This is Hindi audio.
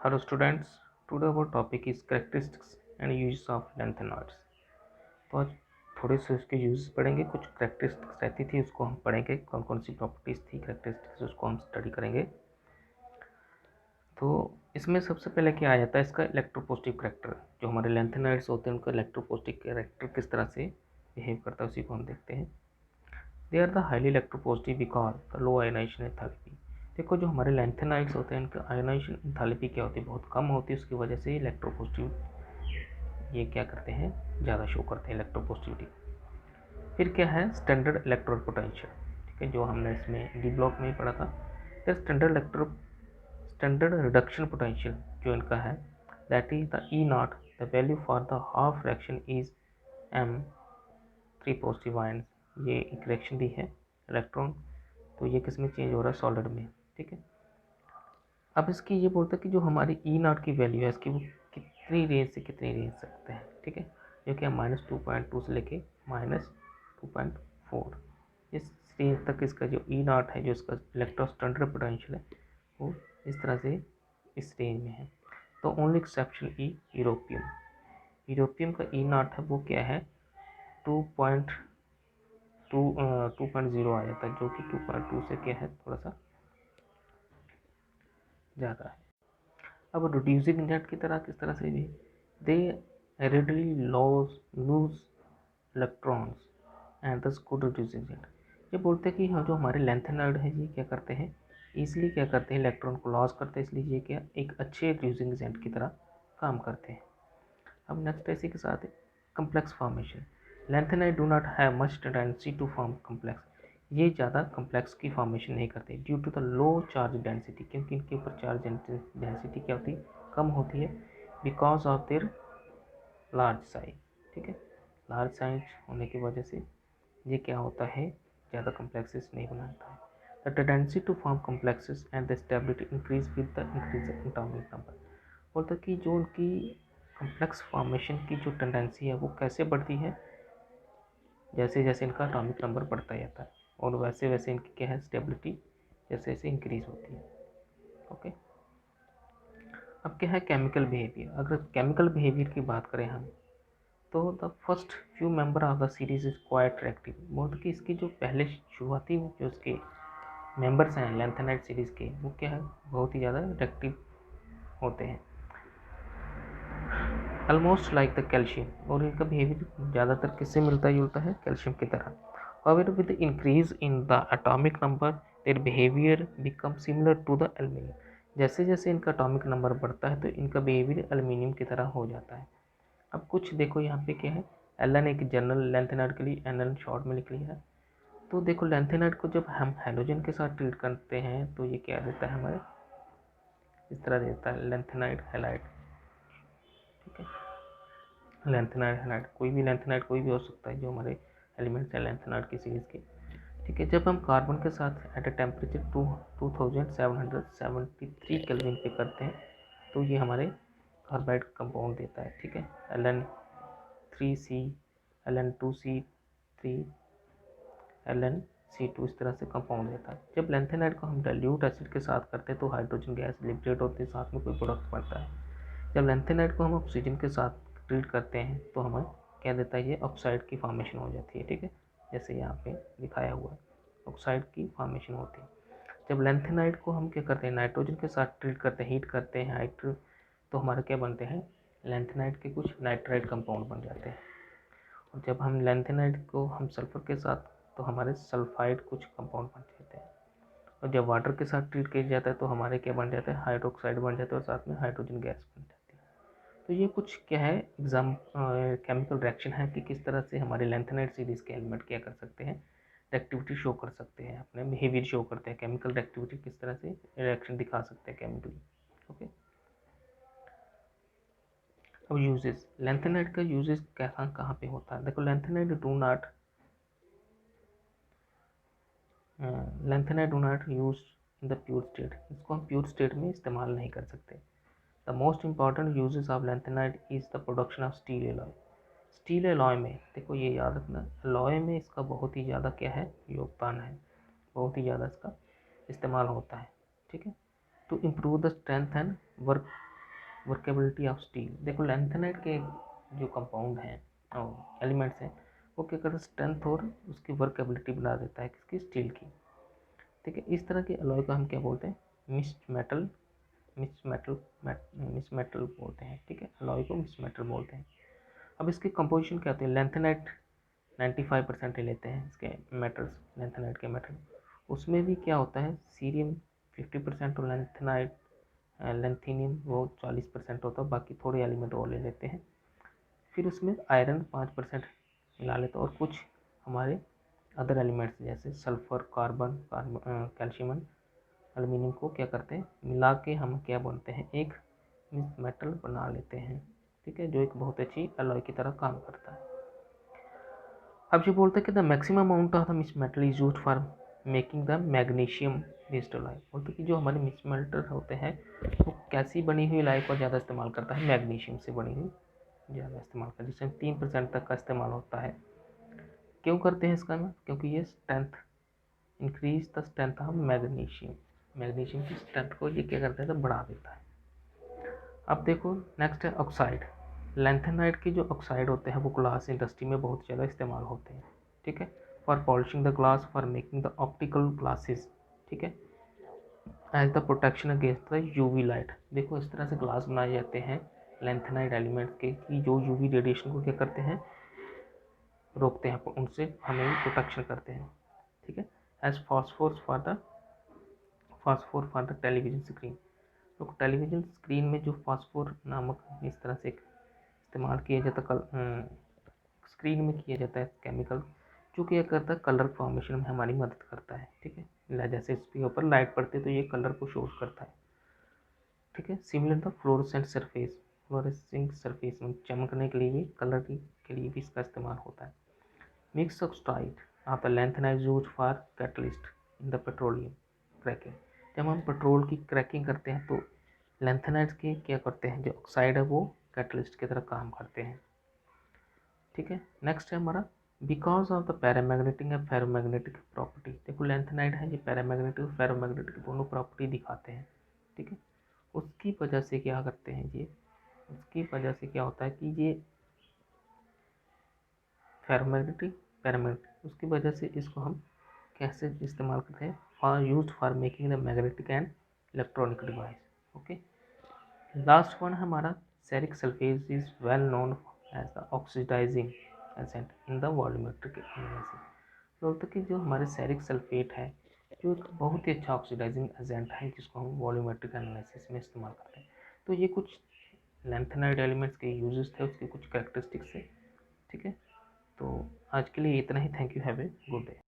Hello students, today our topic is characteristics and uses of lanthanoids। तो आज थोड़े से उसके यूज़ पढ़ेंगे, कुछ करेक्टरिस्टिक्स रहती थी उसको हम पढ़ेंगे, कौन कौन सी प्रॉपर्टीज़ थी करेक्टरिस्टिक्स उसको हम स्टडी करेंगे। तो इसमें सबसे पहले क्या आ जाता है, इसका इलेक्ट्रोपोजिटिव करेक्टर। जो हमारे लैंथेनॉइड्स होते हैं उनका इलेक्ट्रोपोजिटिव करेक्टर किस तरह से बिहेव करता है उसी को हम देखते हैं। They are the highly electropositive because the low ionization enthalpy. देखो जो हमारे लैंथेनॉइड्स होते हैं इनका आयोनाइजेशन एंथैल्पी क्या होती है, बहुत कम होती है, उसकी वजह से इलेक्ट्रोपोजिटिव ये क्या करते हैं, ज़्यादा शो करते हैं इलेक्ट्रोपोजिटिविटी। फिर क्या है स्टैंडर्ड इलेक्ट्रोड पोटेंशियल, ठीक है, जो हमने इसमें डी ब्लॉक में ही पढ़ा था। फिर स्टैंडर्ड रिडक्शन पोटेंशियल जो इनका है, that is the E naught, the value for the half fraction is M 3 positive ion. ये एक रिएक्शन दी है इलेक्ट्रॉन, तो ये किस में चेंज हो रहा है, सॉलिड में, ठीक है। अब इसकी ये बोलता है कि जो हमारी ई नॉट की वैल्यू है इसकी वो कितनी रेंज से कितनी रेंज सकते हैं, ठीक है, जो कि -2.2 से लेके -2.4 इस रेंज तक इसका जो ई नॉट है, जो इसका इलेक्ट्रोस्टैंडर्ड पोटेंशियल है, वो इस तरह से इस रेंज में है। तो ओनली एक्सेप्शन यूरोपियम, यूरोपियम का ई नॉट है वो क्या है 2.0 आ जाता है, जो कि 2.2 से क्या है थोड़ा सा ज़्यादा है। अब रिड्यूसिंग एजेंट की तरह किस तरह से भी दे readily lose इलेक्ट्रॉन्स एंड दस गुड रिड्यूसिंग एजेंट। ये बोलते हैं कि हाँ जो हमारे लैंथेनॉइड है ये क्या करते हैं, ईजिली क्या करते हैं, इलेक्ट्रॉन को लॉस करते हैं, इसलिए ये क्या एक अच्छे रिड्यूसिंग एजेंट की तरह काम करते हैं। अब नेक्स्ट इसी के साथ complex formation. Lanthanide do not have much tendency to form complex. ये ज़्यादा कम्प्लेक्स की फॉर्मेशन नहीं करते due to the low charge density, क्योंकि इनके ऊपर चार्ज डेंसिटी क्या होती है, कम होती है, because of their large size, ठीक है। लार्ज साइज होने की वजह से ये क्या होता है, ज़्यादा कम्प्लेक्सेस नहीं बनाता है। The tendency to form complexes and the stability increase with the increase atomic number. बोलता कि जो उनकी कम्प्लेक्स फॉर्मेशन की जो टेंडेंसी है वो कैसे बढ़ती है, जैसे जैसे इनका एटॉमिक नंबर बढ़ता जाता है, और वैसे वैसे इनकी क्या है स्टेबिलिटी जैसे जैसे इंक्रीज होती है। ओके, अब क्या है केमिकल बिहेवियर। अगर केमिकल बिहेवियर की बात करें हम, तो the first few member of the series is quite reactive. बहुत कि इसकी जो पहले शुरुआती जो इसके मेंबर्स हैं लैंथेनाइड सीरीज के, वो क्या है बहुत ही ज़्यादा रिएक्टिव होते हैं, ऑलमोस्ट लाइक द कैल्शियम, और इनका बिहेवियर ज़्यादातर किससे मिलता जुलता है, कैल्शियम की तरह। However, with the increase in the atomic number, their behavior becomes similar to the aluminium। जैसे जैसे इनका एटॉमिक नंबर बढ़ता है तो इनका बिहेवियर एल्यूमिनियम की तरह हो जाता है। अब कुछ देखो यहाँ पे क्या है, एल एन एक जनरल लैंथेनाइड के लिए एन एन शॉर्ट में लिख लिया है। तो देखो लैंथेनाइड को जब हम हेलोजन के साथ ट्रीट करते हैं तो ये क्या देता है हमारे, इस तरह देता है लैंथेनाइड हैलाइड, ठीक है। लैंथेनाइड हैलाइड कोई भी लैंथेनाइड कोई भी हो सकता है जो हमारे एलिमेंट्स हैं लैंथेनाइड की सीरीज़ के, ठीक है। जब हम कार्बन के साथ एट ए टेम्परेचर 2773 केल्विन पे करते हैं तो ये हमारे कार्बाइड कंपाउंड देता है, ठीक है। Ln3C, Ln2C3, Ln C2 इस तरह से कंपाउंड देता है। जब लैंथेनाइड को हम डाइल्यूट एसिड के साथ करते हैं तो हाइड्रोजन गैस लिबरेट होती है, साथ में कोई प्रोडक्ट बनता है। जब लैंथेनाइड को हम ऑक्सीजन के साथ ट्रीट करते हैं तो हमें क्या देता है, ये ऑक्साइड की फॉर्मेशन हो जाती है, ठीक है, जैसे यहाँ पे दिखाया हुआ है ऑक्साइड की फॉर्मेशन होती है। जब लैंथेनाइड को हम क्या करते हैं नाइट्रोजन के साथ ट्रीट करते हैं, हीट करते हैं तो हमारे क्या बनते हैं, लैंथेनाइड के कुछ नाइट्राइड कंपाउंड बन जाते हैं। और जब हम लैंथेनाइड को हम सल्फर के साथ तो हमारे सल्फाइड कुछ कंपाउंड बन जाते हैं। और जब वाटर के साथ ट्रीट किया जाता है तो हमारे क्या बन जाता है, हाइड्रोक्साइड बन जाता है और साथ में हाइड्रोजन गैस बन जाती है। तो ये कुछ क्या है एग्जाम केमिकल रिएक्शन है कि किस तरह से हमारे लैंथेनाइड सीरीज के एलिमेंट क्या कर सकते हैं, रिएक्टिविटी शो कर सकते हैं, अपने बिहेवियर शो करते हैं, केमिकल रिएक्टिविटी किस तरह से रिएक्शन दिखा सकते हैं केमिकली। ओके, अब यूजेस, लैंथेनाइड का यूजेस कैसा कहाँ पे होता है, देखो lanthanide do not use in the pure state, इसको हम प्योर स्टेट में इस्तेमाल नहीं कर सकते। The most important uses of lanthanide is the production of steel alloy. Steel alloy में देखो ये याद रखना, एलॉय में इसका बहुत ही ज़्यादा क्या है योगदान है, बहुत ही ज़्यादा इसका इस्तेमाल होता है, ठीक है, to improve the strength and work workability of steel. देखो लैंथेनाइट के जो कंपाउंड हैं और एलिमेंट्स हैं वो क्या करते हैं, स्ट्रेंथ और उसकी वर्केबिलिटी बना देता है किसकी, स्टील की। ठीक है, इस तरह के अलॉय को हम क्या बोलते हैं, मिक्स मेटल बोलते हैं। ठीक है, अलॉय को मिक्स मेटल बोलते हैं। अब इसकी कंपोजिशन क्या होती है, लेंथेनाइट 95% ले लेते हैं इसके मेटल्स, लेंथेनाइट के मेटल। उसमें भी क्या होता है, सीरियम 50% और लेंथीनियम वो 40% होता है, बाकी थोड़े एलिमेंट और ले लेते हैं। फिर उसमें आयरन 5% मिला लेते हैं, और कुछ हमारे अदर एलिमेंट्स जैसे सल्फर, कार्बन, कैल्शियम, एल्यूमिनियम को क्या करते हैं, मिला के हम क्या बनते हैं, एक मिक्स मेटल बना लेते हैं। ठीक है, जो एक बहुत अच्छी अलॉय की तरह काम करता है। अब जो बोलते हैं कि the maximum amount of the mix metal is used for making the magnesium based alloy. बोलते कि जो हमारे मिक्स मेटल होते हैं वो कैसी बनी हुई अलॉय को ज़्यादा इस्तेमाल करता है, मैग्नीशियम से बनी हुई ज़्यादा इस्तेमाल करता है, जिसमें 3% तक का इस्तेमाल होता है। क्यों करते हैं इसका में, क्योंकि ये strength increase the strength of magnesium, magnesium की स्ट्रेंथ को ये क्या करता है, तो बढ़ा देता है। अब देखो नेक्स्ट है ऑक्साइड। लैंथेनाइट की जो ऑक्साइड होते हैं वो ग्लास इंडस्ट्री में बहुत ज़्यादा इस्तेमाल होते हैं। ठीक है, for polishing the glass, for making the optical glasses. ठीक है, as the protection against the UV light. देखो इस तरह से ग्लास बनाए जाते हैं लैंथेनाइट एलिमेंट्स के कि जो यूवी रेडिएशन को क्या करते हैं, रोकते हैं, उनसे हमें प्रोटेक्शन करते हैं। ठीक है, as phosphor for the television screen. तो टेलीविजन स्क्रीन में जो फास्फोर नामक इस तरह से इस्तेमाल किया जाता स्क्रीन में किया जाता है केमिकल, जो क्या करता है, कलर फॉर्मेशन में हमारी मदद करता है। ठीक है, जैसे इसके ऊपर लाइट पड़ती है तो ये कलर को शो करता है। ठीक है, सिमिलर द फ्लोरेसेंट सरफेस में चमकने के लिए भी, कलर के लिए भी इसका इस्तेमाल होता है। Mix oxide of the lanthanide used for catalyst in the petroleum cracking. जब हम पेट्रोल की क्रैकिंग करते हैं तो लैंथेनाइट के क्या करते हैं, जो ऑक्साइड है वो कैटलिस्ट की तरह काम करते हैं। ठीक है, नेक्स्ट है हमारा because of the paramagnetic and ferromagnetic property. देखो लैंथेनाइट है, ये पैरामैग्नेटिक और फेरोमैग्नेटिक दोनों प्रॉपर्टी दिखाते हैं। ठीक है, उसकी वजह से क्या करते हैं ये, उसकी वजह से क्या होता है कि ये फेरोमैग्नेटिक पैरामैग्नेटिक, उसकी वजह से इसको हम कैसे इस्तेमाल करते हैं, for use for making the magnetic and electronic device. Okay, last one हमारा ceric sulphate is well known as the oxidising agent in the volumetric analysis. बोलते कि जो हमारे सेरिक सल्फेट है जो एक बहुत ही अच्छा ऑक्सीडाइजिंग एजेंट है जिसको हम वॉल्यूमेट्रिक एनालिसिस में इस्तेमाल करते हैं। तो ये कुछ लैंथेनाइट एलिमेंट्स के यूजेस थे, उसके कुछ कैरेक्टरिस्टिक्स थे। ठीक है, तो आज के लिए इतना ही। Thank you, have a good day.